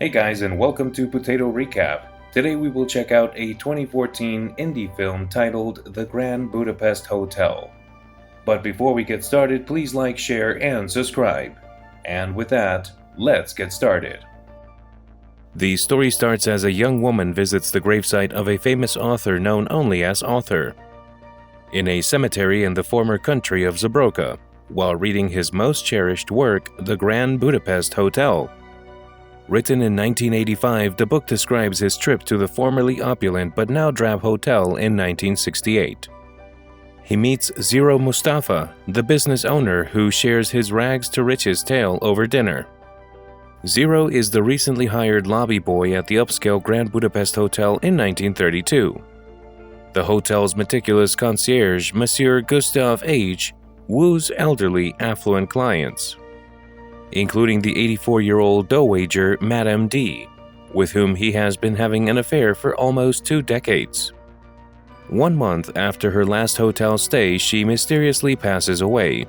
Hey guys, and welcome to Potato Recap. Today we will check out a 2014 indie film titled The Grand Budapest Hotel. But before we get started, please like, share, and subscribe. And with that, let's get started. The story starts as a young woman visits the gravesite of a famous author known only as Author, in a cemetery in the former country of Zabroka, while reading his most cherished work, The Grand Budapest Hotel. Written in 1985, the book describes his trip to the formerly opulent but now drab hotel in 1968. He meets Zero Mustafa, the business owner who shares his rags to riches tale over dinner. Zero is the recently hired lobby boy at the upscale Grand Budapest Hotel in 1932. The hotel's meticulous concierge, Monsieur Gustav H., woos elderly, affluent clients, including the 84-year-old dowager Madame D., with whom he has been having an affair for almost 2 decades. 1 month after her last hotel stay, she mysteriously passes away.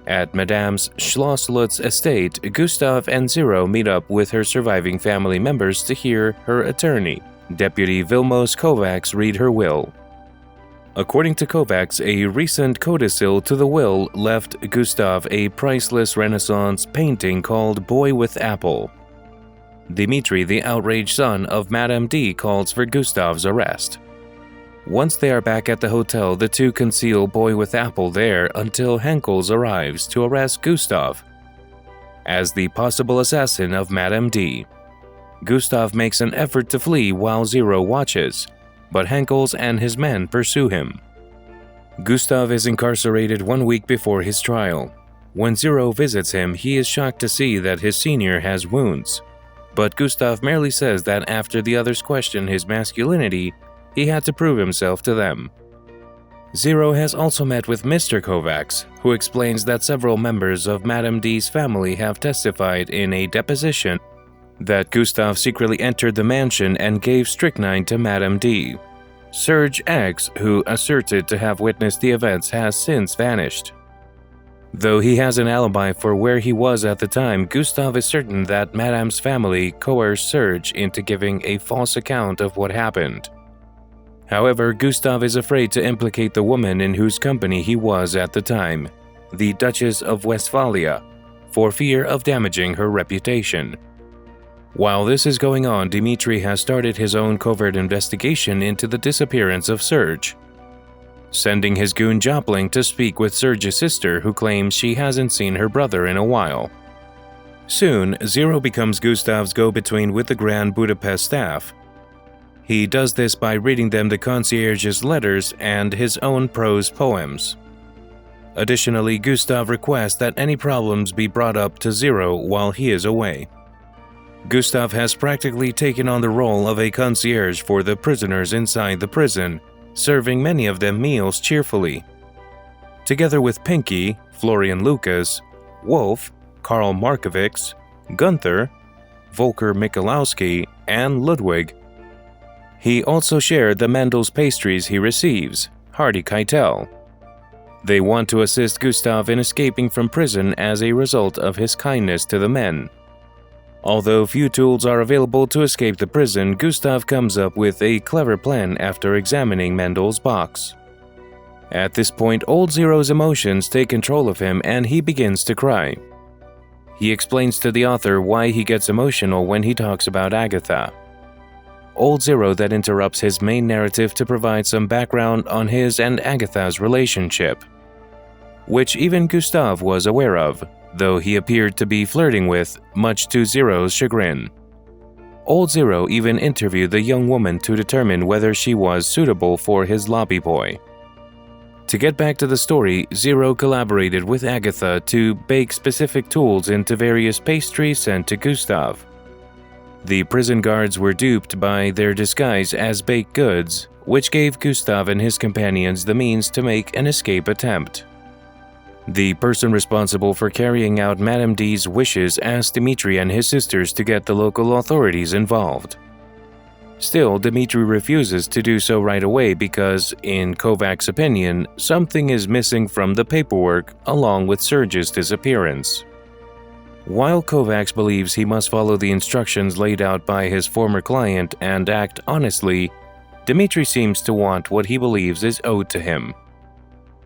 At Madame's Schloss Lutz estate, Gustav and Zero meet up with her surviving family members to hear her attorney, Deputy Vilmos Kovacs, read her will. According to Kovacs, a recent codicil to the will left Gustav a priceless Renaissance painting called Boy with Apple. Dmitri, the outraged son of Madame D., calls for Gustav's arrest. Once they are back at the hotel, the two conceal Boy with Apple there until Henkels arrives to arrest Gustav as the possible assassin of Madame D. Gustav makes an effort to flee while Zero watches, but Henkels and his men pursue him. Gustav is incarcerated 1 week before his trial. When Zero visits him, he is shocked to see that his senior has wounds, but Gustav merely says that after the others question his masculinity, he had to prove himself to them. Zero has also met with Mr. Kovacs, who explains that several members of Madame D's family have testified in a deposition that Gustav secretly entered the mansion and gave strychnine to Madame D. Serge X, who asserted to have witnessed the events, has since vanished. Though he has an alibi for where he was at the time, Gustav is certain that Madame's family coerced Serge into giving a false account of what happened. However, Gustav is afraid to implicate the woman in whose company he was at the time, the Duchess of Westphalia, for fear of damaging her reputation. While this is going on, Dmitri has started his own covert investigation into the disappearance of Serge, sending his goon Jopling to speak with Serge's sister, who claims she hasn't seen her brother in a while. Soon, Zero becomes Gustav's go-between with the Grand Budapest staff. He does this by reading them the concierge's letters and his own prose poems. Additionally, Gustav requests that any problems be brought up to Zero while he is away. Gustav has practically taken on the role of a concierge for the prisoners inside the prison, serving many of them meals cheerfully. Together with Pinky, Florian Lucas, Wolf, Karl Markovics, Gunther, Volker Michalowski, and Ludwig. He also shared the Mendel's pastries he receives, hearty Keitel. They want to assist Gustav in escaping from prison as a result of his kindness to the men. Although few tools are available to escape the prison, Gustav comes up with a clever plan after examining Mendel's box. At this point, old Zero's emotions take control of him and he begins to cry. He explains to the author why he gets emotional when he talks about Agatha. Old Zero then interrupts his main narrative to provide some background on his and Agatha's relationship, which even Gustav was aware of, though he appeared to be flirting with, much to Zero's chagrin. Old Zero even interviewed the young woman to determine whether she was suitable for his lobby boy. To get back to the story, Zero collaborated with Agatha to bake specific tools into various pastries sent to Gustav. The prison guards were duped by their disguise as baked goods, which gave Gustav and his companions the means to make an escape attempt. The person responsible for carrying out Madame D's wishes asked Dmitri and his sisters to get the local authorities involved. Still, Dmitri refuses to do so right away because, in Kovacs' opinion, something is missing from the paperwork along with Serge's disappearance. While Kovacs believes he must follow the instructions laid out by his former client and act honestly, Dmitri seems to want what he believes is owed to him.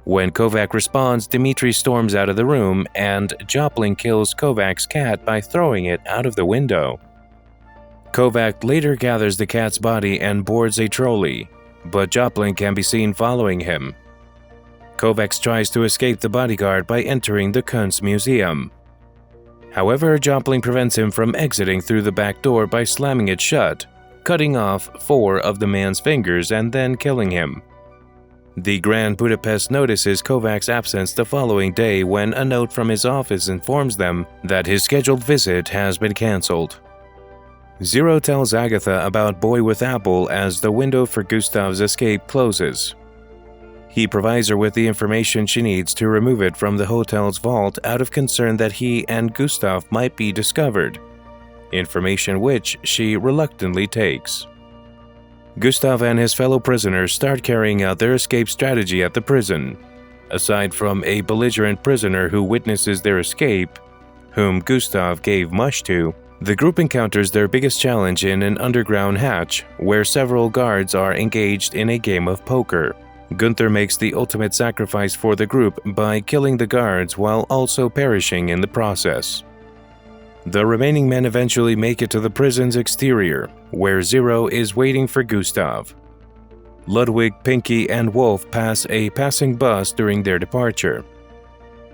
When Kovac responds, Dmitri storms out of the room, and Joplin kills Kovac's cat by throwing it out of the window. Kovac later gathers the cat's body and boards a trolley, but Joplin can be seen following him. Kovacs tries to escape the bodyguard by entering the Kunstmuseum. However, Joplin prevents him from exiting through the back door by slamming it shut, cutting off 4 of the man's fingers and then killing him. The Grand Budapest notices Kovac's absence the following day when a note from his office informs them that his scheduled visit has been cancelled. Zero tells Agatha about Boy with Apple as the window for Gustav's escape closes. He provides her with the information she needs to remove it from the hotel's vault out of concern that he and Gustav might be discovered, information which she reluctantly takes. Gustav and his fellow prisoners start carrying out their escape strategy at the prison. Aside from a belligerent prisoner who witnesses their escape, whom Gustav gave much to, the group encounters their biggest challenge in an underground hatch, where several guards are engaged in a game of poker. Gunther makes the ultimate sacrifice for the group by killing the guards while also perishing in the process. The remaining men eventually make it to the prison's exterior, where Zero is waiting for Gustav. Ludwig, Pinky, and Wolf pass a passing bus during their departure.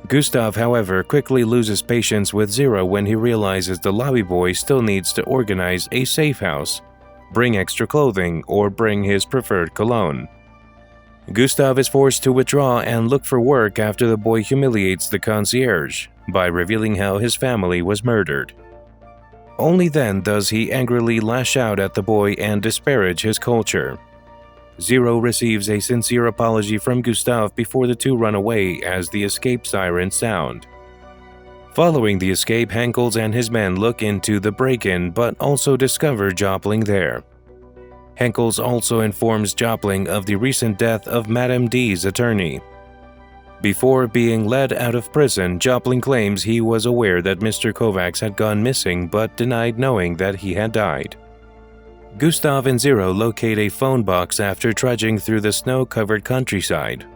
Gustav, however, quickly loses patience with Zero when he realizes the lobby boy still needs to organize a safe house, bring extra clothing, or bring his preferred cologne. Gustav is forced to withdraw and look for work after the boy humiliates the concierge by revealing how his family was murdered. Only then does he angrily lash out at the boy and disparage his culture. Zero receives a sincere apology from Gustav before the two run away as the escape sirens sound. Following the escape, Henkels and his men look into the break-in but also discover Joplin there. Henkels also informs Joplin of the recent death of Madame D's attorney. Before being led out of prison, Joplin claims he was aware that Mr. Kovacs had gone missing but denied knowing that he had died. Gustav and Zero locate a phone box after trudging through the snow-covered countryside.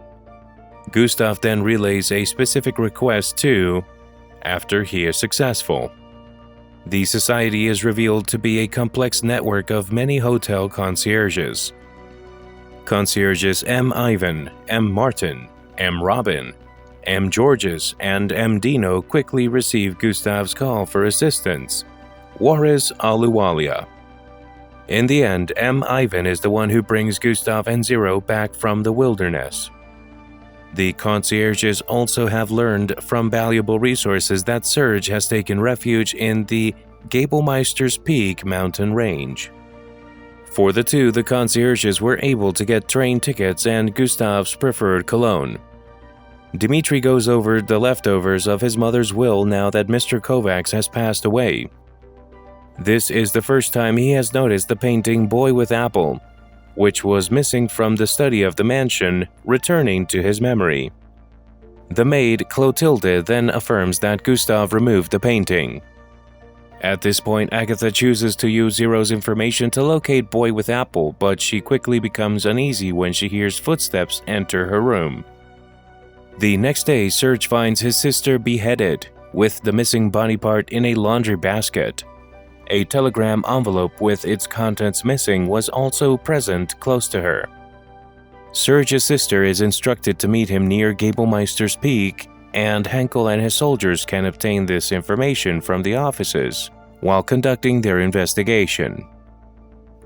Gustav then relays a specific request to, after he is successful. The society is revealed to be a complex network of many hotel concierges. Concierges M. Ivan, M. Martin, M. Robin, M. Georges, and M. Dino quickly receive Gustav's call for assistance. Juarez Aluwalia. In the end, M. Ivan is the one who brings Gustav and Zero back from the wilderness. The concierges also have learned from valuable resources that Serge has taken refuge in the Gabelmeister's Peak mountain range. For the two, the concierges were able to get train tickets and Gustav's preferred cologne. Dmitri goes over the leftovers of his mother's will now that Mr. Kovacs has passed away. This is the first time he has noticed the painting Boy with Apple, which was missing from the study of the mansion, returning to his memory. The maid, Clotilde, then affirms that Gustav removed the painting. At this point, Agatha chooses to use Zero's information to locate Boy with Apple, but she quickly becomes uneasy when she hears footsteps enter her room. The next day, Serge finds his sister beheaded, with the missing body part in a laundry basket. A telegram envelope with its contents missing was also present close to her. Serge's sister is instructed to meet him near Gabelmeister's Peak, and Henkel and his soldiers can obtain this information from the offices while conducting their investigation.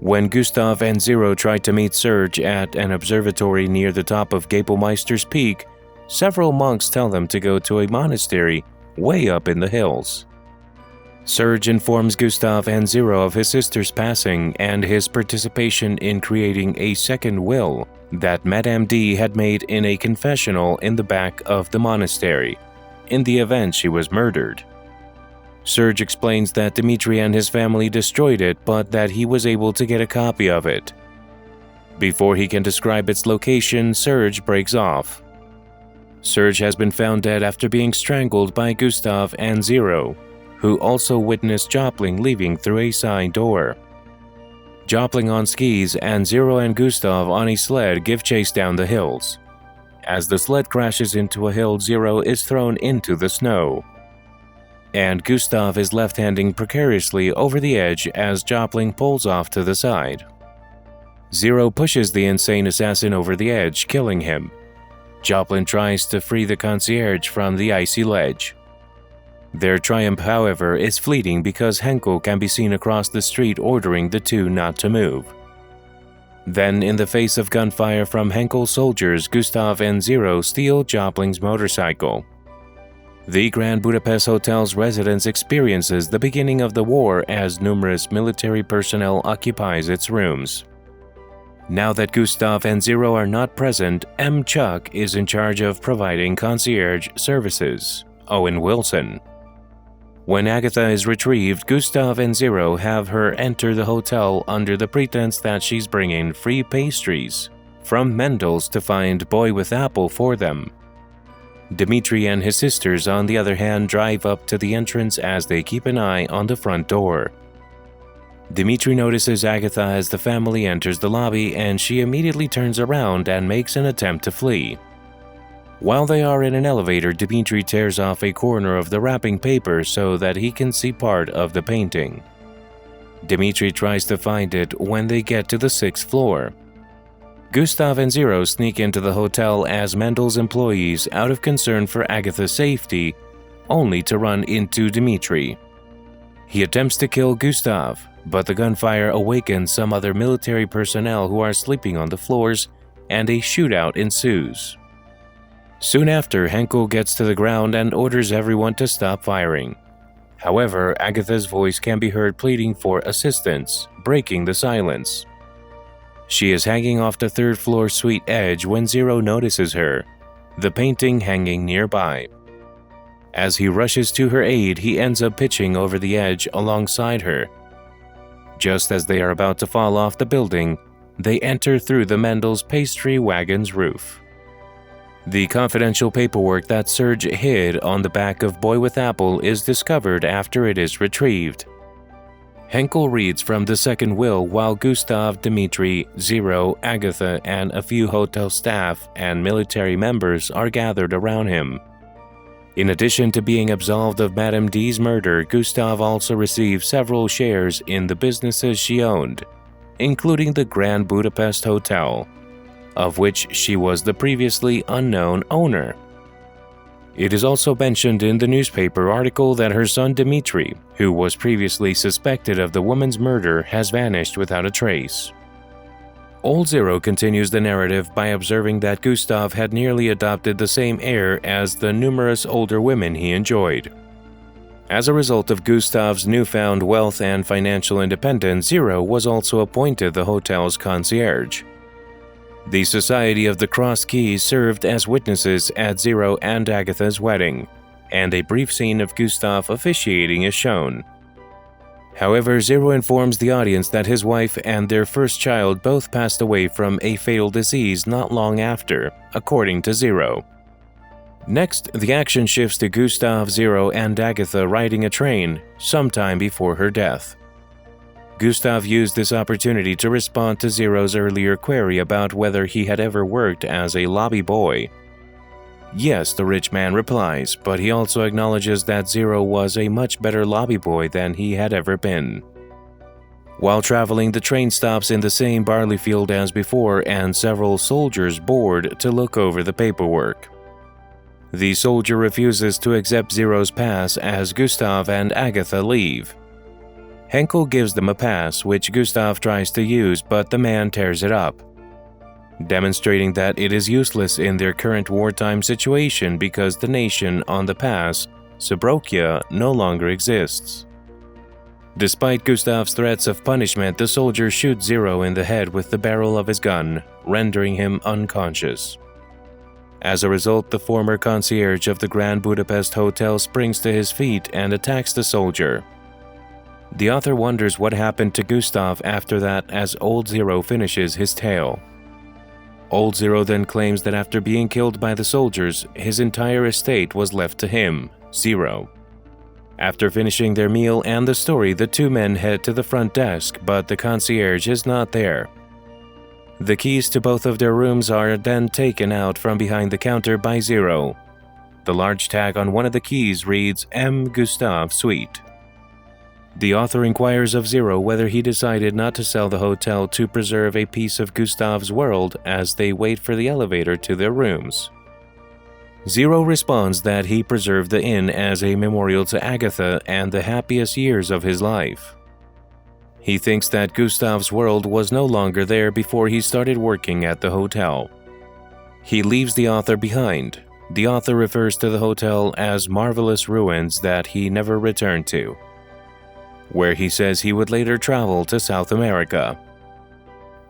When Gustav and Zero try to meet Serge at an observatory near the top of Gabelmeister's Peak, several monks tell them to go to a monastery way up in the hills. Serge informs Gustav and Zero of his sister's passing and his participation in creating a second will that Madame D had made in a confessional in the back of the monastery, in the event she was murdered. Serge explains that Dmitri and his family destroyed it, but that he was able to get a copy of it. Before he can describe its location, Serge breaks off. Serge has been found dead after being strangled by Gustav and Zero, who also witnessed Jopling leaving through a side door. Jopling on skis and Zero and Gustav on a sled give chase down the hills. As the sled crashes into a hill, Zero is thrown into the snow, and Gustav is left-handing precariously over the edge as Jopling pulls off to the side. Zero pushes the insane assassin over the edge, killing him. Jopling tries to free the concierge from the icy ledge. Their triumph, however, is fleeting because Henkel can be seen across the street ordering the two not to move. Then, in the face of gunfire from Henkel's soldiers, Gustav and Zero steal Jopling's motorcycle. The Grand Budapest Hotel's residence experiences the beginning of the war as numerous military personnel occupies its rooms. Now that Gustav and Zero are not present, M. Chuck is in charge of providing concierge services, Owen Wilson. When Agatha is retrieved, Gustav and Zero have her enter the hotel under the pretense that she's bringing free pastries from Mendel's to find Boy with Apple for them. Dmitri and his sisters, on the other hand, drive up to the entrance as they keep an eye on the front door. Dmitri notices Agatha as the family enters the lobby, and she immediately turns around and makes an attempt to flee. While they are in an elevator, Dmitri tears off a corner of the wrapping paper so that he can see part of the painting. Dmitri tries to find it when they get to the 6th floor. Gustav and Zero sneak into the hotel as Mendel's employees, out of concern for Agatha's safety, only to run into Dmitri. He attempts to kill Gustav, but the gunfire awakens some other military personnel who are sleeping on the floors, and a shootout ensues. Soon after, Henkel gets to the ground and orders everyone to stop firing. However, Agatha's voice can be heard pleading for assistance, breaking the silence. She is hanging off the 3rd floor suite edge when Zero notices her, the painting hanging nearby. As he rushes to her aid, he ends up pitching over the edge alongside her. Just as they are about to fall off the building, they enter through the Mendel's pastry wagon's roof. The confidential paperwork that Serge hid on the back of Boy with Apple is discovered after it is retrieved. Henkel reads from the second will while Gustav, Dmitri, Zero, Agatha, and a few hotel staff and military members are gathered around him. In addition to being absolved of Madame D's murder, Gustav also received several shares in the businesses she owned, including the Grand Budapest Hotel, of which she was the previously unknown owner. It is also mentioned in the newspaper article that her son Dmitri, who was previously suspected of the woman's murder, has vanished without a trace. Old Zero continues the narrative by observing that Gustav had nearly adopted the same heir as the numerous older women he enjoyed. As a result of Gustav's newfound wealth and financial independence, Zero was also appointed the hotel's concierge. The Society of the Crossed Keys served as witnesses at Zero and Agatha's wedding, and a brief scene of Gustav officiating is shown. However, Zero informs the audience that his wife and their first child both passed away from a fatal disease not long after, according to Zero. Next, the action shifts to Gustav, Zero, and Agatha riding a train sometime before her death. Gustav used this opportunity to respond to Zero's earlier query about whether he had ever worked as a lobby boy. Yes, the rich man replies, but he also acknowledges that Zero was a much better lobby boy than he had ever been. While traveling, the train stops in the same barley field as before, and several soldiers board to look over the paperwork. The soldier refuses to accept Zero's pass as Gustav and Agatha leave. Henkel gives them a pass, which Gustav tries to use, but the man tears it up, demonstrating that it is useless in their current wartime situation because the nation on the pass, Subrokia, no longer exists. Despite Gustav's threats of punishment, the soldier shoots Zero in the head with the barrel of his gun, rendering him unconscious. As a result, the former concierge of the Grand Budapest Hotel springs to his feet and attacks the soldier. The author wonders what happened to Gustav after that as Old Zero finishes his tale. Old Zero then claims that after being killed by the soldiers, his entire estate was left to him, Zero. After finishing their meal and the story, the two men head to the front desk, but the concierge is not there. The keys to both of their rooms are then taken out from behind the counter by Zero. The large tag on one of the keys reads M. Gustave Suite. The author inquires of Zero whether he decided not to sell the hotel to preserve a piece of Gustave's world as they wait for the elevator to their rooms. Zero responds that he preserved the inn as a memorial to Agatha and the happiest years of his life. He thinks that Gustave's world was no longer there before he started working at the hotel. He leaves the author behind. The author refers to the hotel as marvelous ruins that he never returned to, where he says he would later travel to South America.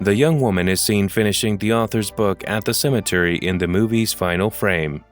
The young woman is seen finishing the author's book at the cemetery in the movie's final frame.